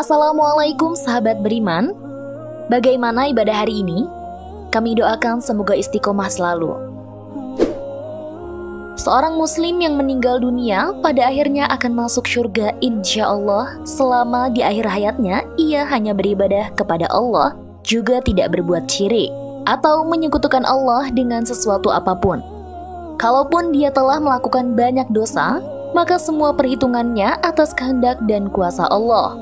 Assalamualaikum sahabat beriman. Bagaimana ibadah hari ini? Kami doakan semoga istiqomah selalu. Seorang muslim yang meninggal dunia pada akhirnya akan masuk surga insya Allah. Selama di akhir hayatnya ia hanya beribadah kepada Allah, juga tidak berbuat syirik atau menyekutukan Allah dengan sesuatu apapun. Kalaupun dia telah melakukan banyak dosa, maka semua perhitungannya atas kehendak dan kuasa Allah.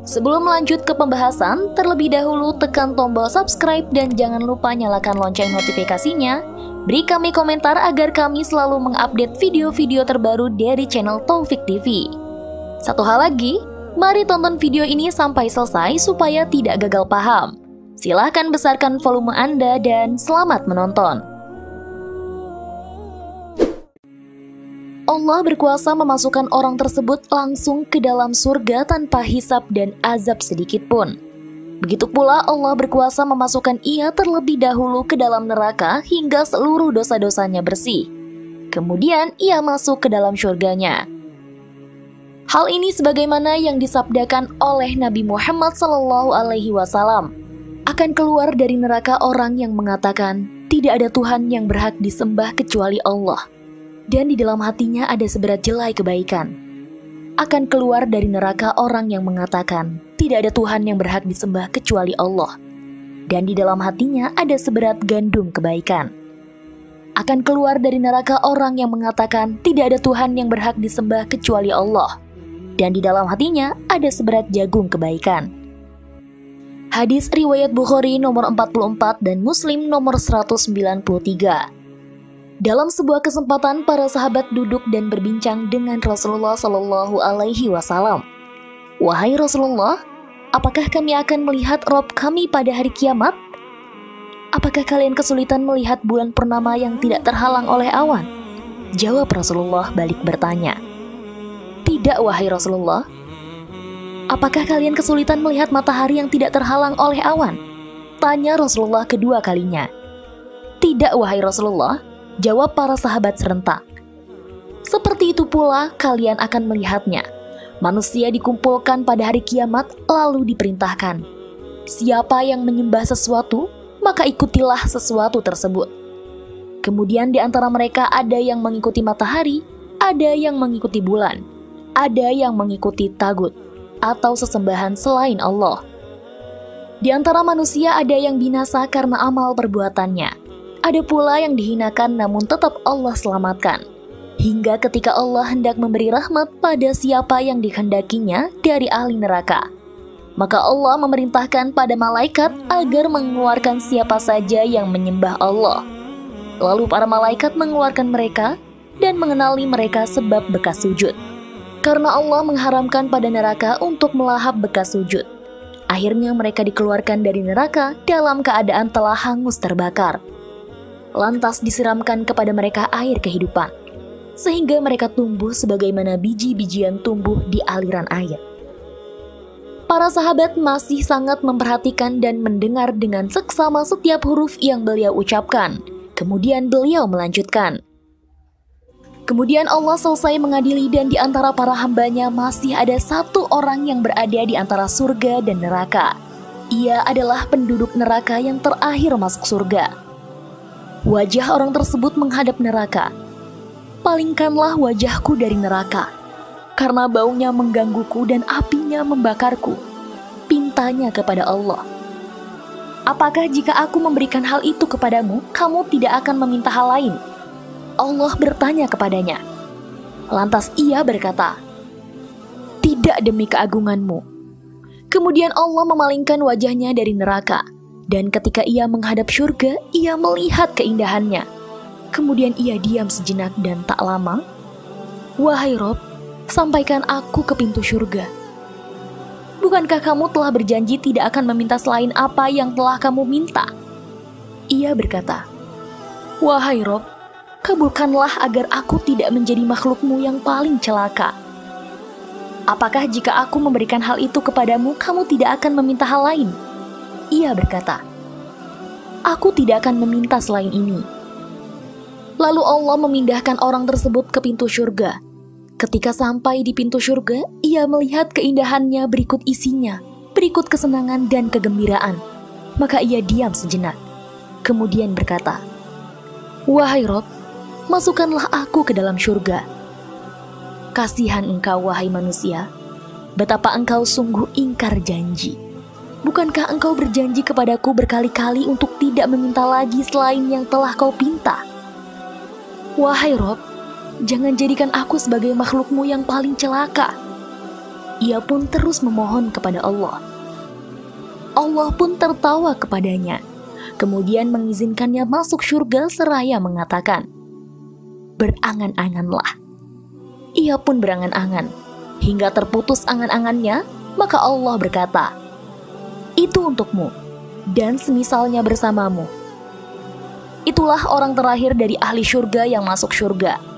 Sebelum melanjut ke pembahasan, terlebih dahulu tekan tombol subscribe dan jangan lupa nyalakan lonceng notifikasinya. Beri kami komentar agar kami selalu mengupdate video-video terbaru dari channel Taufik TV. Satu hal lagi, mari tonton video ini sampai selesai supaya tidak gagal paham. Silahkan besarkan volume Anda dan selamat menonton. Allah berkuasa memasukkan orang tersebut langsung ke dalam surga tanpa hisab dan azab sedikit pun. Begitu pula Allah berkuasa memasukkan ia terlebih dahulu ke dalam neraka hingga seluruh dosa-dosanya bersih. Kemudian ia masuk ke dalam surganya. Hal ini sebagaimana yang disabdakan oleh Nabi Muhammad SAW. Akan keluar dari neraka orang yang mengatakan, tidak ada Tuhan yang berhak disembah kecuali Allah. Dan di dalam hatinya ada seberat jelai kebaikan. Akan keluar dari neraka orang yang mengatakan, tidak ada Tuhan yang berhak disembah kecuali Allah. Dan di dalam hatinya ada seberat gandum kebaikan. Akan keluar dari neraka orang yang mengatakan, tidak ada Tuhan yang berhak disembah kecuali Allah. Dan di dalam hatinya ada seberat jagung kebaikan. Hadis riwayat Bukhari nomor 44 dan Muslim nomor 193. Dalam sebuah kesempatan, para sahabat duduk dan berbincang dengan Rasulullah Shallallahu Alaihi Wasallam. Wahai Rasulullah, apakah kami akan melihat Rob kami pada hari kiamat? Apakah kalian kesulitan melihat bulan purnama yang tidak terhalang oleh awan? Jawab Rasulullah balik bertanya, tidak wahai Rasulullah. Apakah kalian kesulitan melihat matahari yang tidak terhalang oleh awan? Tanya Rasulullah kedua kalinya. Tidak wahai Rasulullah. Jawab para sahabat serentak. Seperti itu pula kalian akan melihatnya. Manusia dikumpulkan pada hari kiamat lalu diperintahkan. Siapa yang menyembah sesuatu, maka ikutilah sesuatu tersebut. Kemudian di antara mereka ada yang mengikuti matahari, ada yang mengikuti bulan, ada yang mengikuti tagut atau sesembahan selain Allah. Di antara manusia ada yang binasa karena amal perbuatannya. Ada pula yang dihinakan namun tetap Allah selamatkan. Hingga ketika Allah hendak memberi rahmat pada siapa yang dikehendakinya dari ahli neraka, maka Allah memerintahkan pada malaikat agar mengeluarkan siapa saja yang menyembah Allah. Lalu para malaikat mengeluarkan mereka dan mengenali mereka sebab bekas sujud. Karena Allah mengharamkan pada neraka untuk melahap bekas sujud. Akhirnya mereka dikeluarkan dari neraka dalam keadaan telah hangus terbakar. Lantas disiramkan kepada mereka air kehidupan, sehingga mereka tumbuh sebagaimana biji-bijian tumbuh di aliran air. Para sahabat masih sangat memperhatikan dan mendengar dengan seksama setiap huruf yang beliau ucapkan. Kemudian beliau melanjutkan. Kemudian Allah selesai mengadili dan di antara para hambanya masih ada satu orang yang berada di antara surga dan neraka. Ia adalah penduduk neraka yang terakhir masuk surga. Wajah orang tersebut menghadap neraka. Palingkanlah wajahku dari neraka, karena baunya menggangguku dan apinya membakarku. Pintanya kepada Allah. Apakah jika aku memberikan hal itu kepadamu, kamu tidak akan meminta hal lain? Allah bertanya kepadanya. Lantas ia berkata, tidak demi keagunganmu. Kemudian Allah memalingkan wajahnya dari neraka. Dan ketika ia menghadap surga, ia melihat keindahannya. Kemudian ia diam sejenak dan tak lama, wahai Rob, sampaikan aku ke pintu surga. Bukankah kamu telah berjanji tidak akan meminta selain apa yang telah kamu minta? Ia berkata, wahai Rob, kabulkanlah agar aku tidak menjadi makhlukmu yang paling celaka. Apakah jika aku memberikan hal itu kepadamu, kamu tidak akan meminta hal lain? Ia berkata, aku tidak akan meminta selain ini. Lalu Allah memindahkan orang tersebut ke pintu surga. Ketika sampai di pintu surga, ia melihat keindahannya berikut isinya, berikut kesenangan dan kegembiraan. Maka ia diam sejenak, kemudian berkata, "Wahai Rob, masukkanlah aku ke dalam surga." Kasihan engkau, wahai manusia, betapa engkau sungguh ingkar janji. Bukankah engkau berjanji kepadaku berkali-kali untuk tidak meminta lagi selain yang telah kau pinta? Wahai Rob, jangan jadikan aku sebagai makhlukmu yang paling celaka. Ia pun terus memohon kepada Allah. Allah pun tertawa kepadanya, kemudian mengizinkannya masuk surga seraya mengatakan, "Berangan-anganlah." Ia pun berangan-angan, hingga terputus angan-angannya, maka Allah berkata, "Itu untukmu, dan semisalnya bersamamu." Itulah orang terakhir dari ahli surga yang masuk surga.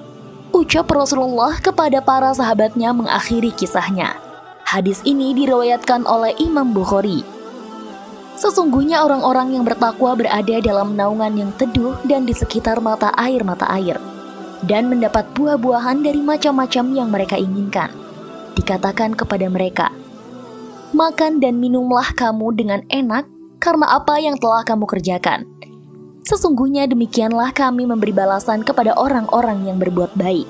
Ucap Rasulullah kepada para sahabatnya mengakhiri kisahnya. Hadis ini diriwayatkan oleh Imam Bukhari. Sesungguhnya orang-orang yang bertakwa berada dalam naungan yang teduh dan di sekitar mata air, dan mendapat buah-buahan dari macam-macam yang mereka inginkan. Dikatakan kepada mereka, "Makan dan minumlah kamu dengan enak karena apa yang telah kamu kerjakan. Sesungguhnya demikianlah kami memberi balasan kepada orang-orang yang berbuat baik."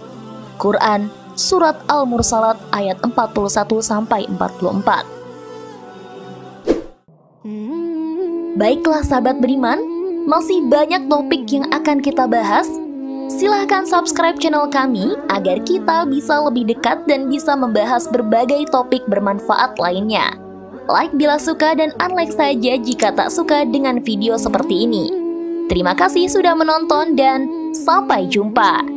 Quran, Surat Al-Mursalat ayat 41-44. Baiklah sahabat beriman, masih banyak topik yang akan kita bahas. Silahkan subscribe channel kami agar kita bisa lebih dekat dan bisa membahas berbagai topik bermanfaat lainnya. Like bila suka dan unlike saja jika tak suka dengan video seperti ini. Terima kasih sudah menonton dan sampai jumpa.